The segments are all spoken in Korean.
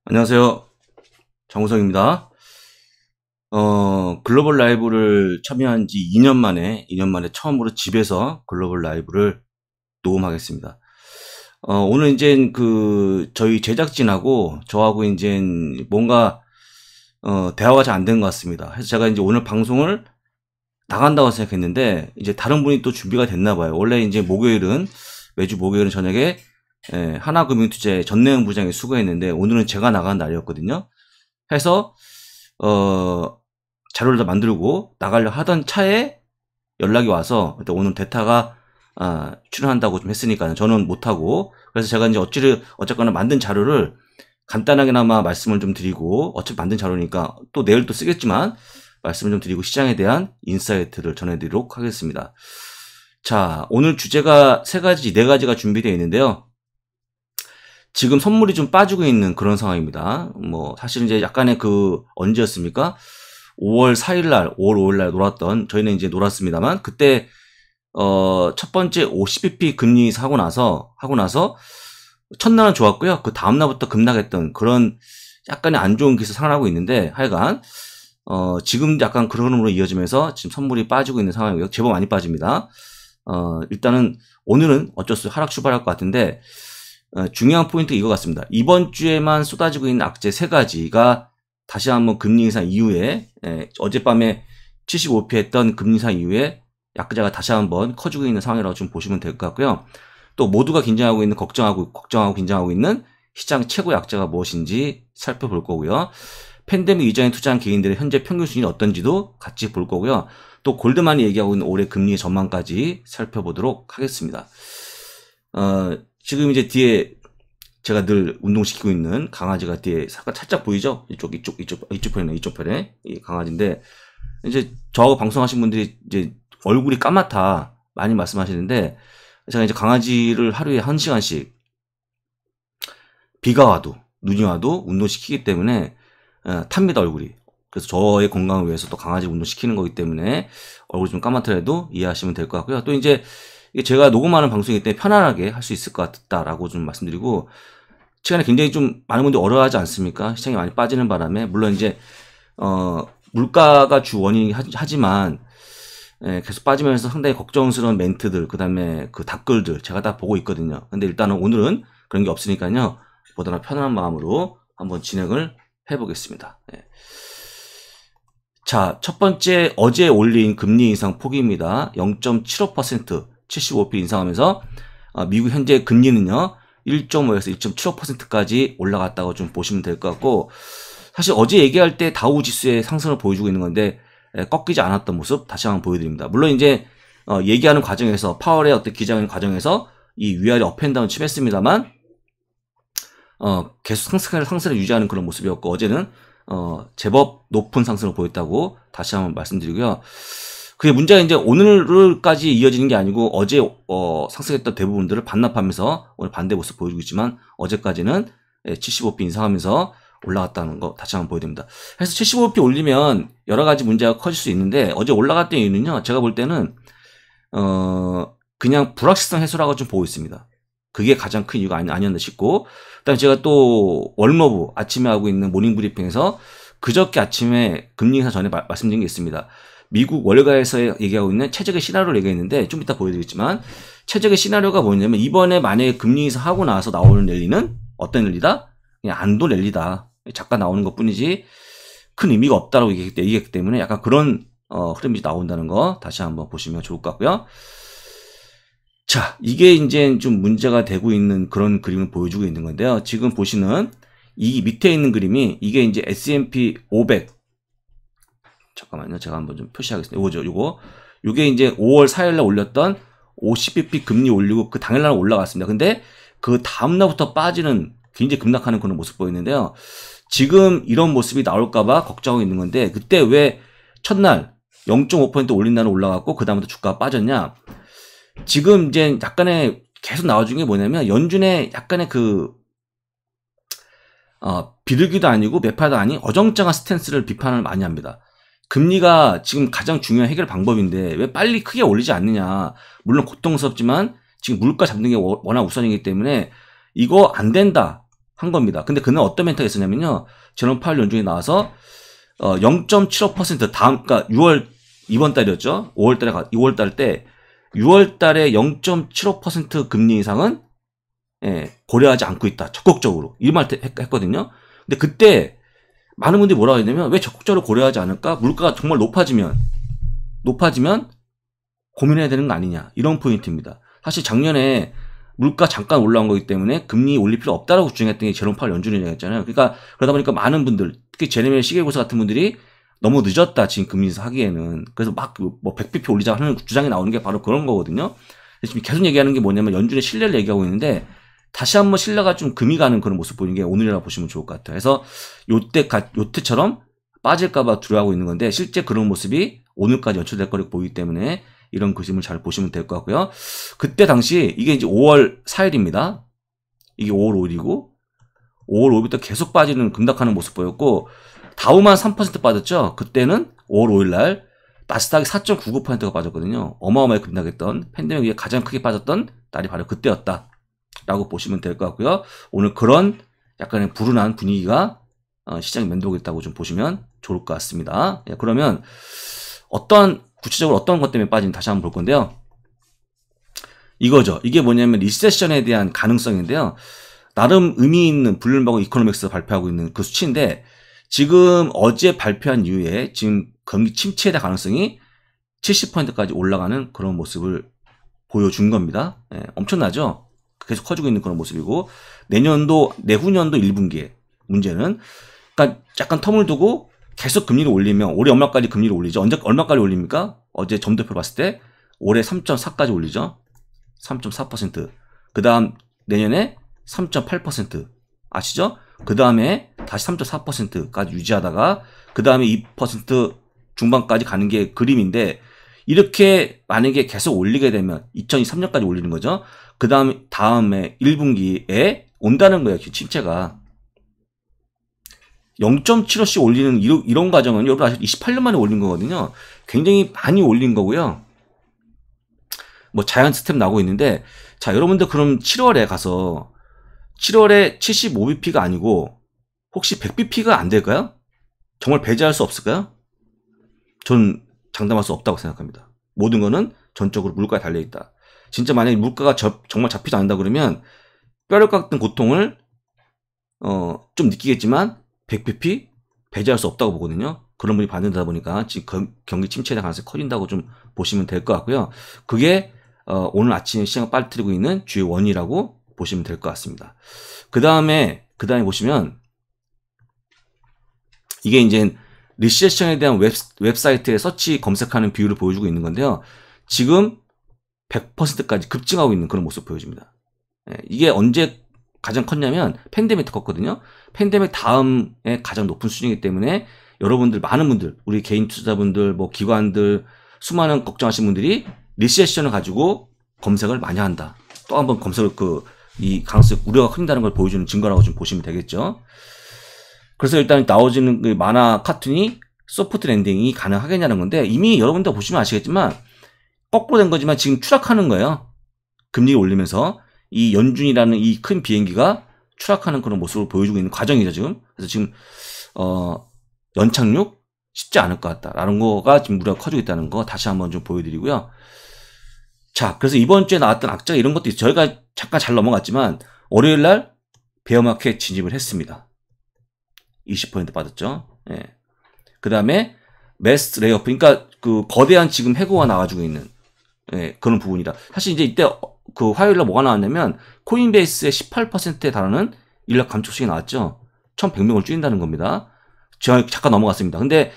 안녕하세요. 장우성입니다. 글로벌 라이브를 참여한 지 2년 만에 처음으로 집에서 글로벌 라이브를 녹음하겠습니다. 오늘 이제 저희 제작진하고 저하고 이제 뭔가, 대화가 잘 안 된 것 같습니다. 그래서 제가 이제 오늘 방송을 나간다고 생각했는데, 이제 다른 분이 또 준비가 됐나 봐요. 원래 이제 매주 목요일은 저녁에 하나금융투자의 전내영 부장이 수고했는데 오늘은 제가 나간 날이었거든요. 해서 자료를 다 만들고 나가려 하던 차에 연락이 와서 오늘 대타가 출연한다고 좀 했으니까 저는 못하고, 그래서 제가 이제 어쨌거나 만든 자료를 간단하게나마 말씀을 좀 드리고, 어차피 만든 자료니까 또 내일 또 쓰겠지만 말씀을 좀 드리고 시장에 대한 인사이트를 전해드리도록 하겠습니다. 자, 오늘 주제가 네 가지가 준비되어 있는데요. 지금 선물이 좀 빠지고 있는 그런 상황입니다. 사실 이제 약간의 언제였습니까? 5월 4일날, 5월 5일날 저희는 이제 놀았습니다만, 그때, 첫 번째 50bp 금리 하고 나서, 첫날은 좋았고요. 그 다음날부터 급락했던 그런 약간의 안 좋은 기세 살아나고 있는데, 하여간, 지금 약간 그런 흐름으로 이어지면서 지금 선물이 빠지고 있는 상황이고요. 제법 많이 빠집니다. 일단은 오늘은 어쩔 수 없이 하락 출발할 것 같은데, 중요한 포인트 이거 같습니다. 이번 주에만 쏟아지고 있는 악재 3가지가 다시 한번 금리 인상 이후에, 어젯밤에 75p 했던 금리 인상 이후에 약자가 다시 한번 커지고 있는 상황이라고 좀 보시면 될 것 같고요. 또 모두가 긴장하고 있는, 긴장하고 있는 시장 최고 약자가 무엇인지 살펴볼 거고요. 팬데믹 이전에 투자한 개인들의 현재 평균 수준이 어떤지도 같이 볼 거고요. 또 골드만이 얘기하고 있는 올해 금리의 전망까지 살펴보도록 하겠습니다. 지금 이제 뒤에 제가 늘 운동시키고 있는 강아지가 뒤에 살짝 보이죠? 이쪽 편에 이 강아지인데, 이제 저하고 방송하신 분들이 이제 얼굴이 까맣다 많이 말씀하시는데, 제가 이제 강아지를 하루에 1시간씩 비가 와도 눈이 와도 운동시키기 때문에 탑니다, 얼굴이. 그래서 저의 건강을 위해서 또 강아지 운동시키는 거기 때문에 얼굴이 좀 까맣더라도 이해하시면 될 것 같고요. 또 이제 이게 제가 녹음하는 방송이기 때문에 편안하게 할 수 있을 것 같다라고 좀 말씀드리고, 시간에 굉장히 좀 많은 분들이 어려워하지 않습니까? 시장이 많이 빠지는 바람에. 물론 이제 물가가 주 원인이긴 하지만 계속 빠지면서 상당히 걱정스러운 멘트들, 그다음에 그 댓글들 제가 다 보고 있거든요. 근데 일단은 오늘은 그런 게 없으니까요, 보다 편안한 마음으로 한번 진행을 해보겠습니다. 자, 첫 번째, 어제 올린 금리 인상 폭입니다. 0.75%, 75p 인상하면서 미국 현재 금리는요 1.5에서 1.75%까지 올라갔다고 좀 보시면 될 것 같고, 사실 어제 얘기할 때 다우 지수의 상승을 보여주고 있는 건데 꺾이지 않았던 모습 다시 한번 보여드립니다. 물론 이제 얘기하는 과정에서, 파월의 어떤 기자회견 과정에서 이 위아래 업앤다운 침했습니다만 계속 상승을 유지하는 그런 모습이었고, 어제는 제법 높은 상승을 보였다고 다시 한번 말씀드리고요. 그게 문제가 이제 오늘까지 이어지는 게 아니고, 어제 상승했던 대부분들을 반납하면서 오늘 반대 모습 보여주고 있지만, 어제까지는 75p 인상하면서 올라갔다는 거 다시 한번 보여드립니다. 그래서 75p 올리면 여러 가지 문제가 커질 수 있는데, 어제 올라갔던 이유는요, 제가 볼 때는 그냥 불확실성 해소라고 좀 보고 있습니다. 그게 가장 큰 이유가 아니었나 싶고, 그다음에 제가 또 월머브 아침에 하고 있는 모닝 브리핑에서 그저께 아침에 금리 인사 전에 말씀드린 게 있습니다. 미국 월가에서 얘기하고 있는 최적의 시나리오를 얘기했는데, 좀 이따 보여드리겠지만, 최적의 시나리오가 뭐냐면, 이번에 만약에 금리 인사 하고 나서 나오는 랠리는 어떤 랠리다? 그냥 안도 랠리다. 잠깐 나오는 것 뿐이지 큰 의미가 없다라고 얘기했기 때문에 약간 그런 흐름이 나온다는 거 다시 한번 보시면 좋을 것 같고요. 자, 이게 이제 좀 문제가 되고 있는 그런 그림을 보여주고 있는 건데요. 지금 보시는 이 밑에 있는 그림이, 이게 이제 S&P 500. 잠깐만요. 제가 한번 좀 표시하겠습니다. 요게 이제 5월 4일날 올렸던 50bp 금리 올리고 그 당일날 올라갔습니다. 근데 그 다음날부터 빠지는, 굉장히 급락하는 그런 모습 보이는데요. 지금 이런 모습이 나올까봐 걱정하고 있는 건데, 그때 왜 첫날 0.5% 올린 날은 올라갔고 그 다음부터 주가가 빠졌냐? 지금 이제 약간의 계속 나와준 게 뭐냐면, 연준의 약간의 비둘기도 아니고 매파도 아닌 어정쩡한 스탠스를 비판을 많이 합니다. 금리가 지금 가장 중요한 해결 방법인데 왜 빨리 크게 올리지 않느냐. 물론 고통스럽지만 지금 물가 잡는 게 워낙 우선이기 때문에 이거 안 된다. 한 겁니다. 근데 그는 어떤 멘트가 있었냐면요. 제롬 파월 연준이 나와서 0.75% 다음, 그러니까 6월 이번 달이었죠. 5월 달 때 6월 달에 0.75% 금리 이상은 고려하지 않고 있다. 적극적으로. 이 말 했거든요. 근데 그때 많은 분들이 뭐라고 했냐면 왜 적극적으로 고려하지 않을까? 물가가 정말 높아지면 고민해야 되는 거 아니냐. 이런 포인트입니다. 사실 작년에 물가 잠깐 올라온 거기 때문에 금리 올릴 필요 없다라고 주장했던 게 제롬 파월 연준이라고 했잖아요. 그러니까 그러다 보니까 많은 분들, 특히 제레미 시겔고사 같은 분들이 너무 늦었다 지금 금리 인상 하기에는. 그래서 막 뭐 100bp 올리자 하는 주장이 나오는 게 바로 그런 거거든요. 지금 계속 얘기하는 게 뭐냐면 연준의 신뢰를 얘기하고 있는데 다시 한번 신뢰가 좀 금이 가는 그런 모습 보이는 게 오늘이라고 보시면 좋을 것 같아요. 그래서 요때처럼 빠질까봐 두려워하고 있는 건데 실제 그런 모습이 오늘까지 연출될 거라고 보이기 때문에 이런 그림을 잘 보시면 될 것 같고요. 그때 당시 이게 이제 5월 4일입니다. 이게 5월 5일이고 5월 5일부터 계속 빠지는 급락하는 모습 보였고 다우만 3% 빠졌죠. 그때는 5월 5일 날 나스닥이 4.99%가 빠졌거든요. 어마어마하게 급락했던 팬데믹 이후에 가장 크게 빠졌던 날이 바로 그때였다라고 보시면 될 것 같고요. 오늘 그런 약간의 불운한 분위기가 시장에 맴돌고 있다고 좀 보시면 좋을 것 같습니다. 그러면 구체적으로 어떤 것 때문에 빠진지 다시 한번 볼 건데요. 이거죠. 이게 뭐냐면 리세션에 대한 가능성인데요. 나름 의미 있는 블룸버그 이코노믹스가 발표하고 있는 그 수치인데 지금 어제 발표한 이후에 지금 경기 침체에 대한 가능성이 70%까지 올라가는 그런 모습을 보여준 겁니다. 엄청나죠? 계속 커지고 있는 그런 모습이고 내후년도 1분기에 문제는 그러니까 약간 텀을 두고 계속 금리를 올리면 올해 얼마까지 금리를 올리죠? 얼마까지 올립니까? 어제 점도표 봤을 때 올해 3.4까지 올리죠. 3.4%. 그 다음 내년에 3.8%. 아시죠? 그 다음에 다시 3.4%까지 유지하다가 그 다음에 2% 중반까지 가는 게 그림인데 이렇게 만약에 계속 올리게 되면 2023년까지 올리는 거죠. 그 다음에 1분기에 온다는 거예요. 침체가. 0.75씩 올리는 이런 과정은 여러분 아시죠? 28년 만에 올린 거거든요. 굉장히 많이 올린 거고요. 뭐 자연 스텝 나오고 있는데 자 여러분들 그럼 7월에 가서 7월에 75bp가 아니고 혹시 100bp가 안 될까요? 정말 배제할 수 없을까요? 전 장담할 수 없다고 생각합니다. 모든 거는 전적으로 물가에 달려있다. 진짜 만약에 물가가 정말 잡히지 않는다 그러면 뼈를 깎는 고통을 좀 느끼겠지만 100bp 배제할 수 없다고 보거든요. 그런 분이 받는다 보니까 지금 경기 침체에 대한 가능성이 커진다고 좀 보시면 될 것 같고요. 그게 오늘 아침에 시장을 빠뜨리고 있는 주요 원인이라고 보시면 될 것 같습니다. 그 다음에 보시면 이게 이제 리세션에 대한 웹사이트에 서치 검색하는 비율을 보여주고 있는 건데요. 지금 100%까지 급증하고 있는 그런 모습 보여줍니다. 이게 언제 가장 컸냐면 팬데믹 때 컸거든요. 팬데믹 다음에 가장 높은 수준이기 때문에 여러분들 많은 분들 우리 개인 투자자분들 뭐 기관들 수많은 걱정하시는 분들이 리세션을 가지고 검색을 많이 한다. 또 한번 검색을 이 가능성 우려가 커진다는 걸 보여주는 증거라고 좀 보시면 되겠죠. 그래서 일단 나오지는 그 만화 카툰이 소프트 랜딩이 가능하겠냐는 건데 이미 여러분들 보시면 아시겠지만 거꾸로 된 거지만 지금 추락하는 거예요. 금리를 올리면서 이 연준이라는 이 큰 비행기가 추락하는 그런 모습을 보여주고 있는 과정이죠 지금. 그래서 지금 연착륙 쉽지 않을 것 같다라는 거가 지금 우려가 커지고 있다는 거 다시 한번 좀 보여드리고요. 자, 그래서 이번 주에 나왔던 악재가 이런 것도 있어요. 저희가 잠깐 잘 넘어갔지만 월요일 날 베어마켓 진입을 했습니다. 20% 빠졌죠. 예. 그 다음에 매스 레이오프, 그러니까 그 거대한 지금 해고가 나와주고 있는 그런 부분이다. 사실 이제 이때 그 화요일 날 뭐가 나왔냐면 코인베이스의 18%에 달하는 인력 감축식이 나왔죠. 1,100명을 줄인다는 겁니다. 제가 잠깐 넘어갔습니다. 근데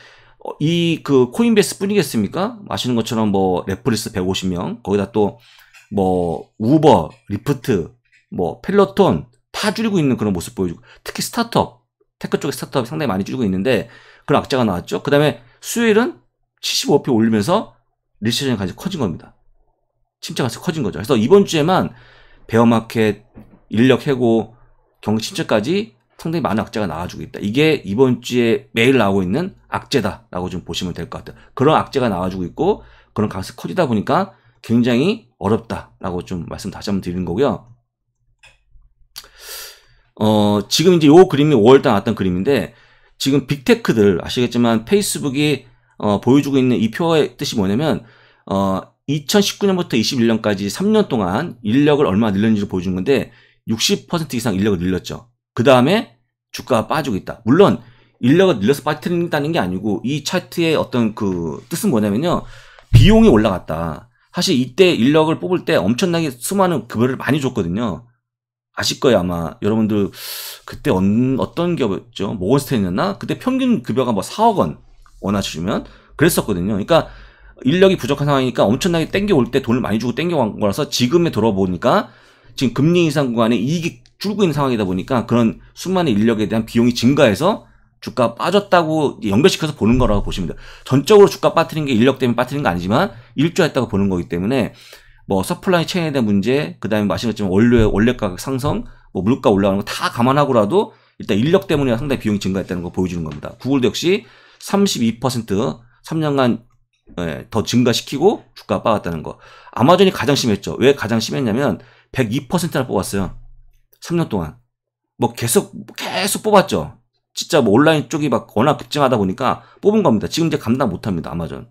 이 그 코인베이스 뿐이겠습니까? 아시는 것처럼 뭐 넷플릭스 150명, 거기다 또 뭐 우버, 리프트, 뭐 펠로톤 다 줄이고 있는 그런 모습 보여주고, 특히 스타트업, 테크 쪽의 스타트업이 상당히 많이 줄이고 있는데 그런 악재가 나왔죠. 그 다음에 수요일은 75% 올리면서 리세션이 같이 커진 겁니다. 침체가 커진 거죠. 그래서 이번 주에만 베어마켓, 인력 해고, 경기 침체까지 상당히 많은 악재가 나와주고 있다. 이게 이번 주에 매일 나오고 있는 악재다라고 좀 보시면 될 것 같아요. 그런 악재가 나와주고 있고 그런 가능성이 커지다 보니까 굉장히 어렵다라고 좀 말씀 다시 한번 드리는 거고요. 지금 이제 요 그림이 5월달 나왔던 그림인데, 지금 빅테크들 아시겠지만 페이스북이 보여주고 있는 이 표의 뜻이 뭐냐면 2019년부터 21년까지 3년 동안 인력을 얼마나 늘렸는지를 보여주는 건데 60% 이상 인력을 늘렸죠. 그 다음에 주가가 빠지고 있다. 물론 인력을 늘려서 빠뜨린다는 게 아니고 이 차트의 어떤 그 뜻은 뭐냐면요, 비용이 올라갔다. 사실 이때 인력을 뽑을 때 엄청나게 수많은 급여를 많이 줬거든요. 아실 거예요, 아마. 여러분들, 그때 어떤 기업이었죠? 모건스탠이었나? 그때 평균 급여가 뭐 4억 원 원하시면 그랬었거든요. 그러니까 인력이 부족한 상황이니까 엄청나게 땡겨올 때 돈을 많이 주고 땡겨온 거라서 지금에 돌아보니까 지금 금리 인상 구간에 이익이 줄고 있는 상황이다 보니까 그런 수많은 인력에 대한 비용이 증가해서 주가 빠졌다고 연결시켜서 보는 거라고 보시면 돼요. 전적으로 주가 빠뜨린 게 인력 때문에 빠뜨린 거 아니지만 일조했다고 보는 거기 때문에 뭐 서플라이 체인에 대한 문제, 그 다음에 말씀하셨지만 원료 가격 상승, 뭐 물가 올라가는 거 다 감안하고라도 일단 인력 때문에 상당히 비용이 증가했다는 거 보여주는 겁니다. 구글도 역시 32% 3년간 더 증가시키고 주가가 빠졌다는 거. 아마존이 가장 심했죠. 왜 가장 심했냐면 102%나 뽑았어요. 3년 동안. 뭐 계속 뽑았죠. 진짜 뭐 온라인 쪽이 막 워낙 급증하다 보니까 뽑은 겁니다. 지금 이제 감당 못 합니다. 아마존.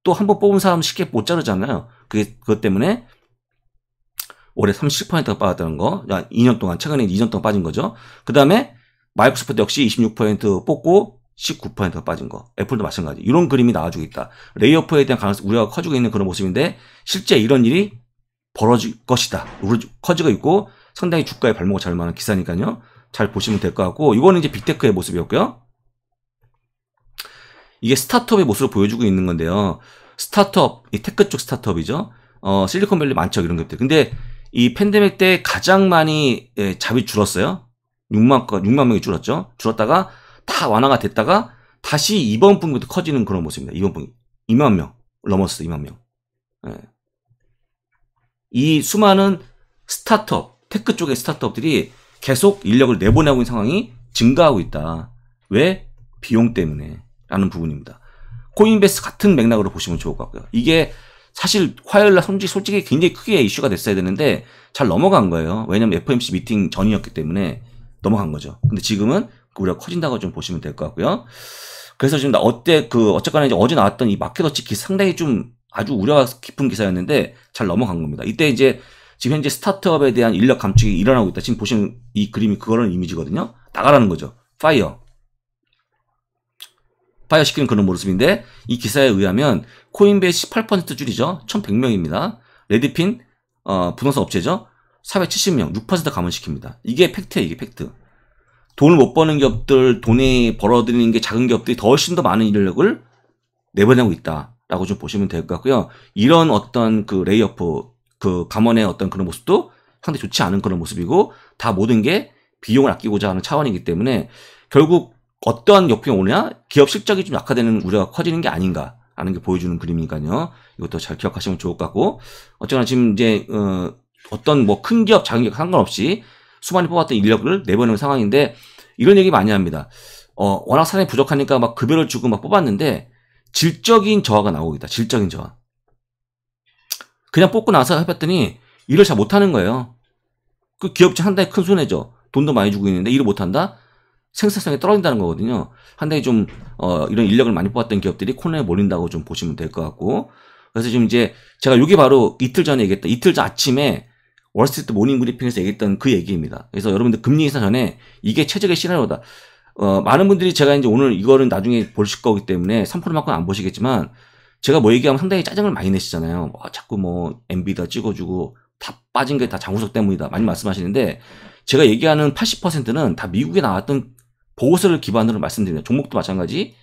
또 한 번 뽑은 사람 쉽게 못 자르잖아요. 그것 때문에 올해 37%가 빠졌다는 거. 2년 동안, 최근에 2년 동안 빠진 거죠. 그 다음에 마이크로소프트 역시 26% 뽑고 19%가 빠진 거. 애플도 마찬가지. 이런 그림이 나와주고 있다. 레이오프에 대한 가능성, 우려가 커지고 있는 그런 모습인데 실제 이런 일이 벌어질 것이다. 커지고 있고 상당히 주가에 발목을 잡을 만한 기사니까요. 잘 보시면 될 것 같고, 이거는 이제 빅테크의 모습이었고요. 이게 스타트업의 모습을 보여주고 있는 건데요. 스타트업, 이 테크 쪽 스타트업이죠. 실리콘밸리 많죠, 이런 것들. 근데 이 팬데믹 때 가장 많이 잡이 줄었어요. 6만 명이 줄었죠. 줄었다가 다 완화가 됐다가 다시 이번 분기부터 커지는 그런 모습입니다. 이번 분기 2만 명 넘었어요. 2만 명. 이 수많은 스타트업, 테크 쪽의 스타트업들이 계속 인력을 내보내고 있는 상황이 증가하고 있다. 왜? 비용 때문에 라는 부분입니다. 코인베스트 같은 맥락으로 보시면 좋을 것 같고요. 이게 사실 화요일날 솔직히 굉장히 크게 이슈가 됐어야 되는데 잘 넘어간 거예요. 왜냐면 FOMC 미팅 전이었기 때문에 넘어간 거죠. 근데 지금은 그 우려가 커진다고 좀 보시면 될 것 같고요. 그래서 지금 어쨌거나 이제 어제 나왔던 이 마켓워치 기사 상당히 좀 아주 우려가 깊은 기사였는데 잘 넘어간 겁니다. 이때 이제 지금 현재 스타트업에 대한 인력 감축이 일어나고 있다. 지금 보시는 이 그림이 그거는 이미지거든요. 나가라는 거죠. 파이어 시키는 그런 모습인데, 이 기사에 의하면 코인베이스 18% 줄이죠. 1100명입니다. 레드핀 부동산 업체죠. 470명, 6% 감원시킵니다. 이게 팩트예요. 이게 팩트. 돈을 못 버는 기업들, 돈이 벌어들이는 게 작은 기업들이 더 훨씬 더 많은 인력을 내보내고 있다라고 좀 보시면 될 것 같고요. 이런 어떤 그 레이오프, 그 감원의 어떤 그런 모습도 상당히 좋지 않은 그런 모습이고, 다 모든 게 비용을 아끼고자 하는 차원이기 때문에 결국 어떠한 역풍이 오느냐, 기업 실적이 좀 약화되는 우려가 커지는 게 아닌가 하는 게 보여주는 그림이니까요. 이것도 잘 기억하시면 좋을 것 같고, 어쨌거나 지금 이제 어떤 뭐 큰 기업, 작은 기업 상관없이 수많이 뽑았던 인력을 내보내는 상황인데, 이런 얘기 많이 합니다. 워낙 사람이 부족하니까 막 급여를 주고 막 뽑았는데 질적인 저하가 나오고 있다. 질적인 저하. 그냥 뽑고 나서 해봤더니 일을 잘 못하는 거예요. 그 기업체 상당히 큰 손해죠. 돈도 많이 주고 있는데 일을 못한다? 생산성이 떨어진다는 거거든요. 상당히 좀 이런 인력을 많이 뽑았던 기업들이 코너에 몰린다고 좀 보시면 될 것 같고, 그래서 지금 이제 제가 이게 바로 이틀 전에 얘기했던, 이틀 전 아침에 월스트리트 모닝 브리핑에서 얘기했던 그 얘기입니다. 그래서 여러분들 금리 인상 전에 이게 최적의 시나리오다. 많은 분들이 제가 이제 오늘 이거는 나중에 보실 거기 때문에 3%만큼 안 보시겠지만, 제가 뭐 얘기하면 상당히 짜증을 많이 내시잖아요. 자꾸 뭐 엔비다 찍어주고 다 빠진 게 다 장구석 때문이다. 많이 말씀하시는데, 제가 얘기하는 80%는 다 미국에 나왔던 보고서를 기반으로 말씀드립니다. 종목도 마찬가지,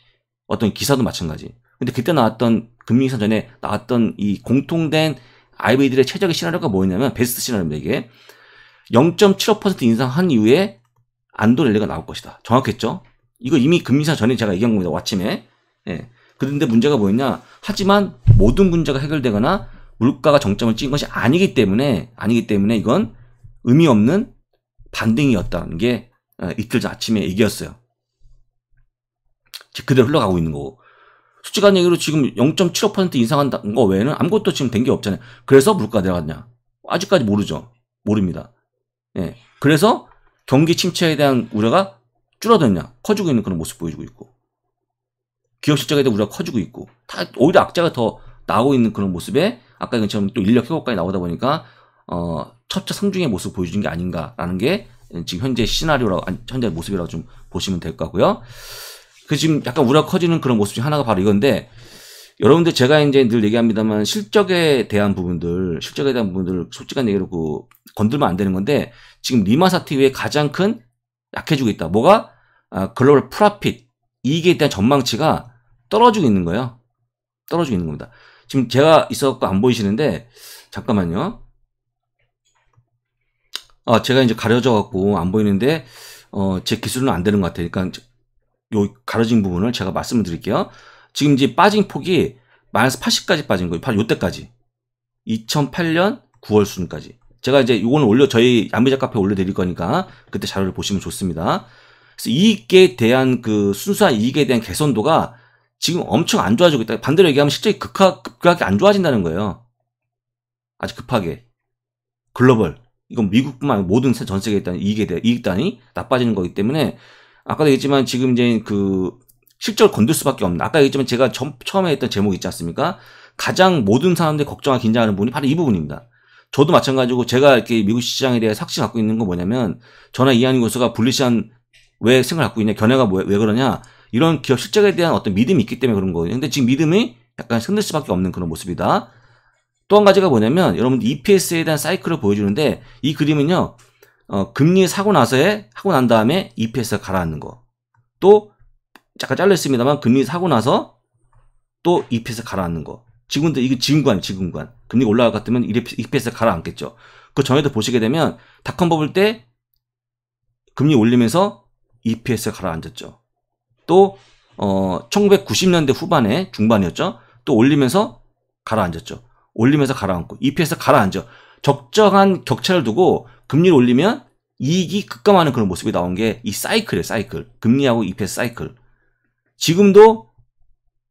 어떤 기사도 마찬가지. 근데 그때 나왔던 금리 인상 전에 나왔던 이 공통된 IB들의 최적의 시나리오가 뭐였냐면, 베스트 시나리오입니다. 이게 0.75% 인상한 이후에 안도 랠리가 나올 것이다. 정확했죠? 이거 이미 금리 인상 전에 제가 얘기한 겁니다. 아침에. 예. 그런데 문제가 뭐였냐? 하지만 모든 문제가 해결되거나 물가가 정점을 찍은 것이 아니기 때문에 이건 의미 없는 반등이었다는 게 이틀 전 아침에 얘기였어요. 그대로 흘러가고 있는 거고. 솔직한 얘기로 지금 0.75% 인상한 거 외에는 아무것도 지금 된 게 없잖아요. 그래서 물가 내려갔냐? 아직까지 모르죠. 모릅니다. 예. 그래서 경기 침체에 대한 우려가 줄어들냐, 커지고 있는 그런 모습 보여주고 있고, 기업 실적에 대한 우려가 커지고 있고, 다 오히려 악재가 더 나오고 있는 그런 모습에 아까 이처럼 또 인력 회복까지 나오다 보니까 첩첩 상중의 모습 보여주는 게 아닌가라는 게 지금 현재 시나리오라고, 현재 모습이라고 좀 보시면 될 것 같고요. 그 지금 약간 우려가 커지는 그런 모습 중 하나가 바로 이건데, 여러분들 제가 이제 늘 얘기합니다만 실적에 대한 부분들 솔직한 얘기로 건들면 안 되는 건데, 지금 리마 사태 이후에 가장 큰 약해지고 있다. 뭐가? 글로벌 프라핏, 이익에 대한 전망치가 떨어지고 있는 거예요. 떨어지고 있는 겁니다. 지금 제가 있어갖고 안 보이시는데, 잠깐만요. 제가 이제 가려져갖고 안 보이는데, 제 기술은 안 되는 것 같아요. 그러니까 요 가려진 부분을 제가 말씀을 드릴게요. 지금 이제 빠진 폭이 마이너스 80까지 빠진 거예요. 바로 요때까지. 2008년 9월 수준까지. 제가 이제 요거는 저희 양비자 카페에 올려드릴 거니까 그때 자료를 보시면 좋습니다. 그래서 이익에 대한 순수한 이익에 대한 개선도가 지금 엄청 안 좋아지고 있다. 반대로 얘기하면 실적이 급하게 안 좋아진다는 거예요. 아주 급하게. 글로벌. 이건 미국뿐만 아니라 모든 전 세계에 있다는 이익단이 나빠지는 거기 때문에, 아까도 얘기했지만 지금 이제 실적을 건들 수밖에 없는, 아까 얘기했지만 제가 처음에 했던 제목이 있지 않습니까? 가장 모든 사람들이 걱정하고 긴장하는 부분이 바로 이 부분입니다. 저도 마찬가지고 제가 이렇게 미국 시장에 대해 확신 갖고 있는 건 뭐냐면, 저나 이한희 교수가 불리시한 왜 생각을 갖고 있냐, 견해가 왜 그러냐, 이런 기업 실적에 대한 어떤 믿음이 있기 때문에 그런 거거든요. 근데 지금 믿음이 약간 흔들 수밖에 없는 그런 모습이다. 또 한 가지가 뭐냐면, 여러분들 EPS에 대한 사이클을 보여주는데, 이 그림은요, 금리 하고 난 다음에 EPS가 가라앉는 거. 또 잠깐 잘려 있습니다만, 금리 사고 나서 또 EPS가 가라앉는 거. 지금도 이게 지금관. 금리가 올라갈 것 같으면 EPS가 가라앉겠죠. 그 전에도 보시게 되면, 닷컴 버블 때 금리 올리면서 EPS가 가라앉았죠. 또 1990년대 후반에 중반이었죠. 또 올리면서 가라앉았죠. 올리면서 가라앉고 EPS가 가라앉죠. 적정한 격차를 두고 금리를 올리면 이익이 급감하는 그런 모습이 나온 게 이 사이클이에요. 사이클. 금리하고 EPS 사이클. 지금도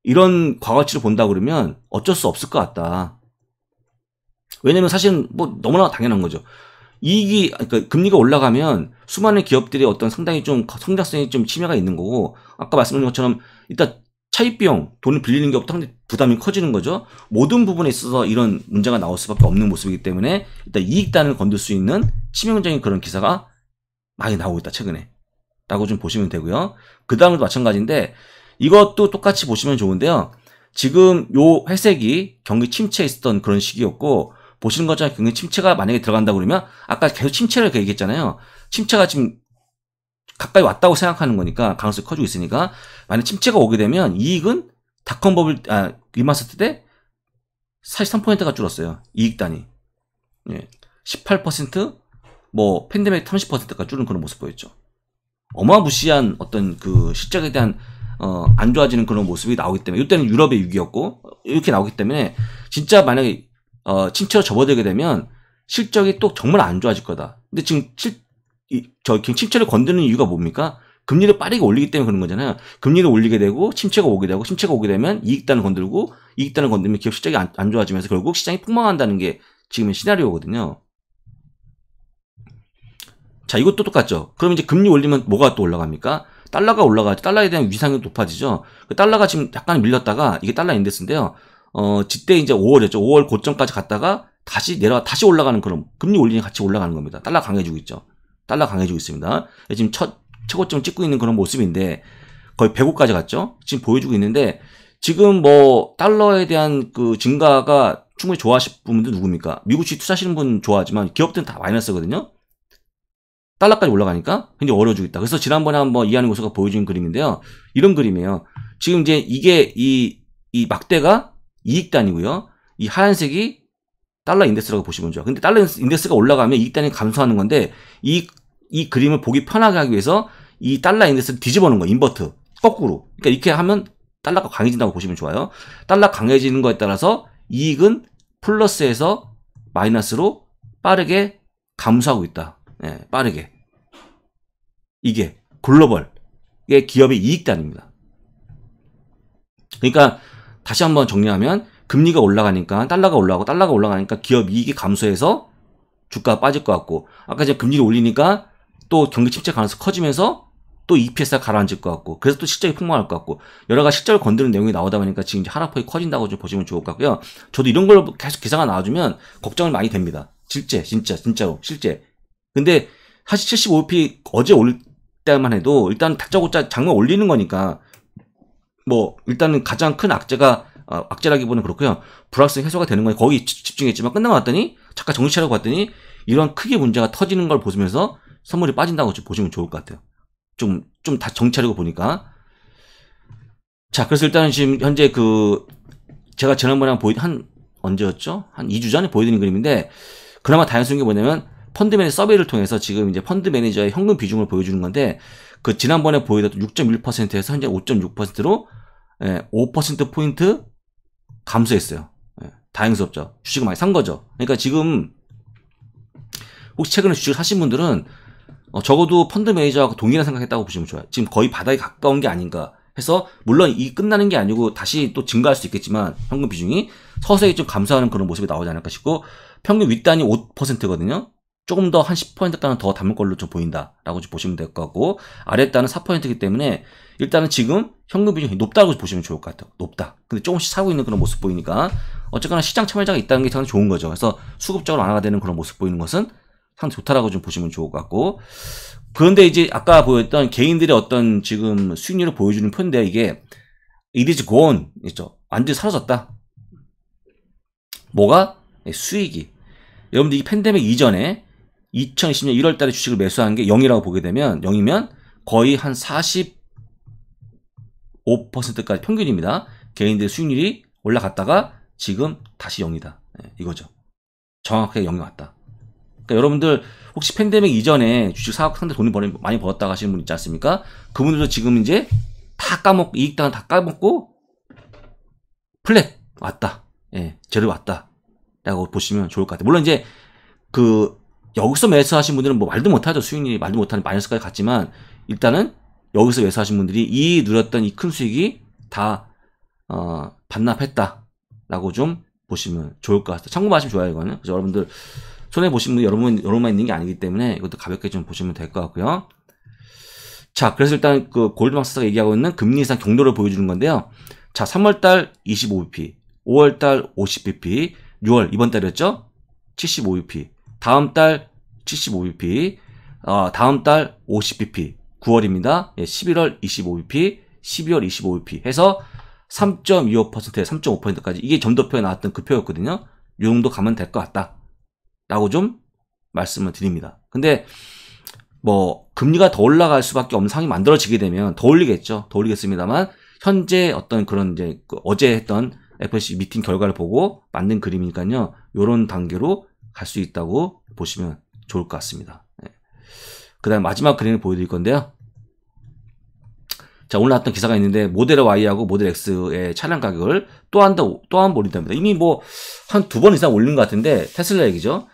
이런 과거치를 본다 그러면 어쩔 수 없을 것 같다. 왜냐면 사실은 뭐 너무나 당연한 거죠. 그러니까 금리가 올라가면 수많은 기업들이 어떤 상당히 좀 성장성이 좀 침해가 있는 거고, 아까 말씀드린 것처럼 일단 차입 비용, 돈을 빌리는 게 상당히 부담이 커지는 거죠. 모든 부분에 있어서 이런 문제가 나올 수밖에 없는 모습이기 때문에 일단 이익단을 건들 수 있는 치명적인 그런 기사가 많이 나오고 있다, 최근에. 라고 좀 보시면 되고요. 그 다음도 마찬가지인데, 이것도 똑같이 보시면 좋은데요. 지금 요 회색이 경기 침체에 있었던 그런 시기였고, 보시는 것처럼 경기 침체가 만약에 들어간다 그러면, 아까 계속 침체를 얘기했잖아요. 침체가 지금 가까이 왔다고 생각하는 거니까, 가능성이 커지고 있으니까, 만약 침체가 오게 되면 이익은 닷컴 버블, 리마스터 때 43%가 줄었어요. 이익단이. 예. 18%, 팬데믹 30%가 줄은 그런 모습 보였죠. 어마무시한 어떤 실적에 대한, 안 좋아지는 그런 모습이 나오기 때문에, 이때는 유럽의 위기였고, 이렇게 나오기 때문에, 진짜 만약에, 침체로 접어들게 되면, 실적이 또 정말 안 좋아질 거다. 근데 지금 침체를 건드는 이유가 뭡니까? 금리를 빠르게 올리기 때문에 그런 거잖아요. 금리를 올리게 되고, 침체가 오게 되면 이익단을 건들고, 이익단을 건들면 기업 실적이 안 좋아지면서 결국 시장이 폭망한다는 게 지금의 시나리오거든요. 자, 이것도 똑같죠. 그럼 이제 금리 올리면 뭐가 또 올라갑니까? 달러가 올라가죠. 달러에 대한 위상이 높아지죠. 그 달러가 지금 약간 밀렸다가, 이게 달러 인덱스인데요. 지때 이제 5월이었죠. 5월 고점까지 갔다가 다시 다시 올라가는 그런, 금리 올리니 같이 올라가는 겁니다. 달러 강해지고 있죠. 달러 강해지고 있습니다. 지금 최고점 찍고 있는 그런 모습인데, 거의 105까지 갔죠. 지금 보여주고 있는데, 지금 달러에 대한 증가가 충분히 좋아하실 분들 누굽니까? 미국 주식 투자하시는 분 좋아하지만 기업들은 다 마이너스거든요. 달러까지 올라가니까 굉장히 어려워지고 있다. 그래서 지난번에 한번 이한희 교수가 보여준 그림인데요. 이런 그림이에요. 지금 이제 이게 이 막대가 이익단이고요. 이 하얀색이 달러 인덱스라고 보시면 좋아요. 근데 달러 인덱스가 올라가면 이익단이 감소하는 건데, 이 그림을 보기 편하게 하기 위해서 이 달러 인덱스를 뒤집어 놓은 거예요. 인버트. 거꾸로. 그러니까 이렇게 하면 달러가 강해진다고 보시면 좋아요. 달러 강해지는 거에 따라서 이익은 플러스에서 마이너스로 빠르게 감소하고 있다. 예, 빠르게. 이게 글로벌의 기업의 이익단입니다. 그러니까 다시 한번 정리하면, 금리가 올라가니까 달러가 올라가니까 기업 이익이 감소해서 주가가 빠질 것 같고, 아까 이제 금리를 올리니까 또 경기 침체 가능성이 커지면서 또 EPS가 가라앉을 것 같고, 그래서 또 실적이 폭망할 것 같고, 여러 가지 실적을 건드는 내용이 나오다 보니까 지금 이제 하락폭이 커진다고 좀 보시면 좋을 것 같고요. 저도 이런 걸 계속 기사가 나와주면 걱정을 많이 됩니다. 진짜로, 실제. 근데 사실 75p 어제 올릴 때만 해도 일단 다짜고짜 장면 올리는 거니까, 뭐, 일단은 가장 큰 악재라기보다는 그렇고요. 불확실성 해소가 되는 거에 거기 집중했지만 끝나고 났더니, 잠깐 정신 차리고 봤더니, 이런 크게 문제가 터지는 걸 보시면서 선물이 빠진다고 좀 보시면 좋을 것 같아요. 좀 다 정차리고 보니까. 자, 그래서 일단은 지금 현재 제가 지난번에 언제였죠? 한 2주 전에 보여드린 그림인데, 그나마 다행스러운 게 뭐냐면, 펀드 매니저 서베이를 통해서 지금 이제 펀드 매니저의 현금 비중을 보여주는 건데, 지난번에 보여줬던 6.1%에서 현재 5.6%로, 5%포인트 감소했어요. 다행스럽죠. 주식을 많이 산 거죠. 그러니까 지금, 혹시 최근에 주식을 사신 분들은, 적어도 펀드 매니저하고 동일한 생각했다고 보시면 좋아요. 지금 거의 바닥에 가까운 게 아닌가 해서, 물론 이 끝나는 게 아니고 다시 또 증가할 수 있겠지만 현금 비중이 서서히 좀 감소하는 그런 모습이 나오지 않을까 싶고, 평균 윗단이 5%거든요. 조금 더 한 10%가는 더 담을 걸로 좀 보인다라고 좀 보시면 될 것 같고, 아랫단은 4%이기 때문에 일단은 지금 현금 비중이 높다고 보시면 좋을 것 같아요. 높다. 근데 조금씩 사고 있는 그런 모습 보이니까 어쨌거나 시장 참여자가 있다는 게 상당히 좋은 거죠. 그래서 수급적으로 완화가 되는 그런 모습 보이는 것은 상당히 좋다라고 좀 보시면 좋을 것 같고, 그런데 이제 아까 보였던 개인들의 어떤 지금 수익률을 보여주는 표인데, 이게 it is gone 있죠. 완전히 사라졌다. 뭐가? 수익이. 여러분들 이 팬데믹 이전에 2020년 1월 달에 주식을 매수한 게 0이라고 보게 되면, 0이면 거의 한 45%까지 평균입니다. 개인들의 수익률이 올라갔다가 지금 다시 0이다. 이거죠. 정확하게 0이 왔다. 그러니까 여러분들 혹시 팬데믹 이전에 주식 사고 상대 돈을 많이 벌었다고 하시는 분 있지 않습니까? 그분들도 지금 이제 다 까먹고, 이익당은 다 까먹고 플랫 왔다. 제로 왔다. 라고 보시면 좋을 것 같아요. 물론 이제 여기서 매수하신 분들은 뭐 말도 못하죠. 수익률이 말도 못하는 마이너스까지 갔지만, 일단은 여기서 매수하신 분들이 이 누렸던 이 큰 수익이 다 반납했다라고 좀 보시면 좋을 것 같아요. 참고하시면 좋아요, 이거는. 그래서 여러분들 손해 보시는 분이 여러분만 있는 게 아니기 때문에 이것도 가볍게 좀 보시면 될 것 같고요. 자, 그래서 일단 골드만삭스가 얘기하고 있는 금리 인상 경로를 보여주는 건데요. 자, 3월달 25bp, 5월달 50bp, 6월 이번 달이었죠? 75bp, 다음달 75bp, 다음달 50bp, 9월입니다. 11월 25bp, 12월 25bp 해서 3.25%에 3.5%까지 이게 점도표에 나왔던 그 표였거든요. 이 정도 가면 될 것 같다 라고 좀 말씀을 드립니다. 근데 뭐 금리가 더 올라갈 수밖에 없는 상황이 만들어지게 되면 더 올리겠죠. 더 올리겠습니다만, 현재 어떤 그런 이제 어제 했던 FOMC 미팅 결과를 보고 만든 그림이니까요. 요런 단계로 갈 수 있다고 보시면 좋을 것 같습니다. 그 다음 마지막 그림을 보여드릴 건데요. 자, 오늘 나왔던 기사가 있는데, 모델 Y하고 모델 X의 차량 가격을 또 한 번 올린답니다. 이미 뭐 한 2번 이상 올린 것 같은데, 테슬라 얘기죠.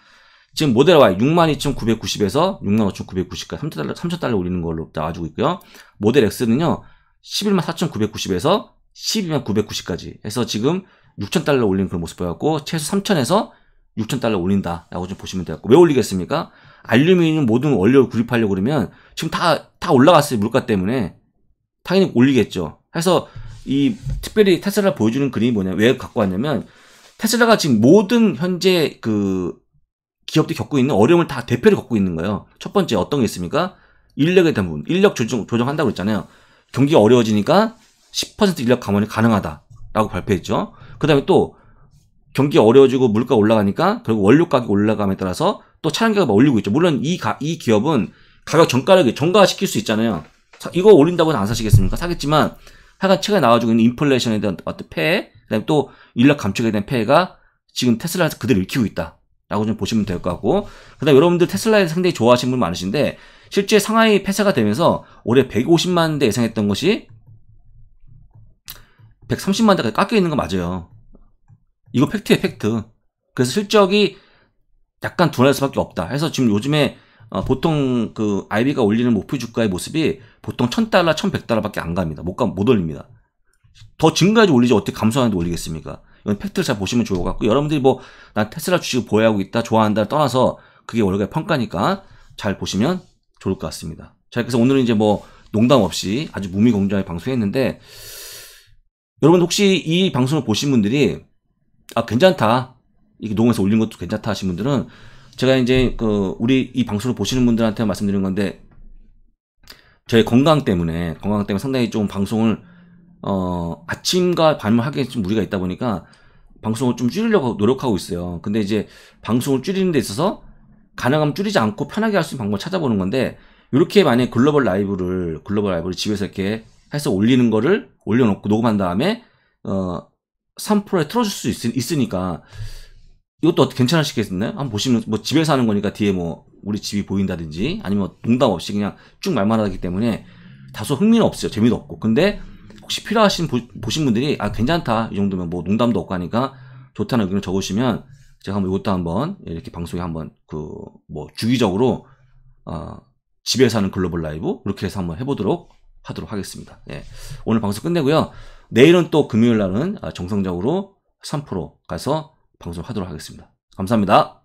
지금 모델 Y 62,990에서 65,990까지 3,000달러 올리는 걸로 나와주고 있고요. 모델 X는요 114,990에서 129,990까지 해서 지금 6,000달러 올리는 그런 모습 보였고, 최소 3,000에서 6,000달러 올린다라고 좀 보시면 되겠고, 왜 올리겠습니까? 알루미늄 모든 원료를 구입하려고 그러면 지금 다 올라갔어요. 물가 때문에. 당연히 올리겠죠. 그래서 이 특별히 테슬라 보여주는 그림이 뭐냐, 왜 갖고 왔냐면, 테슬라가 지금 모든 현재 기업들이 겪고 있는 어려움을 다 대표를 겪고 있는 거예요. 첫 번째 어떤 게 있습니까? 인력에 대한 부분, 인력 조정한다고 그랬잖아요. 경기가 어려워지니까 10% 인력 감원이 가능하다라고 발표했죠. 그 다음에 또 경기가 어려워지고 물가 올라가니까 결국 원료 가격 올라감에 따라서 또 차량 가격이 올리고 있죠. 물론 이 기업은 가격 정가시킬 수 있잖아요. 이거 올린다고는 안 사시겠습니까? 사겠지만 하여간 최근에 나와주고 있는 인플레이션에 대한 어떤 폐해, 그다음에 또 인력 감축에 대한 폐해가 지금 테슬라에서 그대로 읽히고 있다라고 좀 보시면 될 것 같고, 그다음에 여러분들 테슬라에 상당히 좋아하시는 분 많으신데, 실제 상하이 폐쇄가 되면서 올해 150만 대 예상했던 것이 130만 대까지 깎여 있는 거 맞아요. 이거 팩트예요, 팩트. 그래서 실적이 약간 둔할 수밖에 없다. 해서 지금 요즘에 보통 IB가 올리는 목표 주가의 모습이 보통 $1,000, $1,100밖에 안 갑니다. 못 올립니다. 더 증가해서 올리지 어떻게 감소하는데 올리겠습니까? 이건 팩트를 잘 보시면 좋을 것 같고, 여러분들이 난 테슬라 주식을 보유하고 있다, 좋아한다 떠나서 그게 월가의 평가니까 잘 보시면 좋을 것 같습니다. 자, 그래서 오늘은 이제 뭐 농담 없이 아주 무미공정하게 방송했는데, 여러분 혹시 이 방송을 보신 분들이 아 괜찮다, 이게 녹음해서 올린 것도 괜찮다 하신 분들은 제가 이제 우리 이 방송을 보시는 분들한테 말씀드리는 건데, 저의 건강 때문에 상당히 좀 방송을 아침과 밤을 하기에 좀 무리가 있다 보니까 방송을 좀 줄이려고 노력하고 있어요. 근데 이제 방송을 줄이는 데 있어서 가능하면 줄이지 않고 편하게 할 수 있는 방법을 찾아보는 건데, 이렇게 만약에 글로벌 라이브를 집에서 이렇게 해서 올리는 거를 올려놓고 녹음한 다음에 3%에 틀어줄 수 있으니까 이것도 어떻게 괜찮으시겠나요? 한번 보시면, 뭐 집에서 하는 거니까 뒤에 뭐 우리 집이 보인다든지 아니면 농담 없이 그냥 쭉 말만 하기 때문에 다소 흥미는 없어요. 재미도 없고. 근데 혹시 필요하신 보신 분들이 아 괜찮다, 이 정도면 뭐 농담도 없고 하니까 좋다는 의견을 적으시면 제가 한번 이것도 한번 이렇게 방송에 한번 뭐 주기적으로 집에서 하는 글로벌 라이브 이렇게 해서 한번 해보도록 하겠습니다. 예. 오늘 방송 끝내고요. 내일은 또 금요일 날은 정상적으로 3% 가서 방송하도록 하겠습니다. 감사합니다.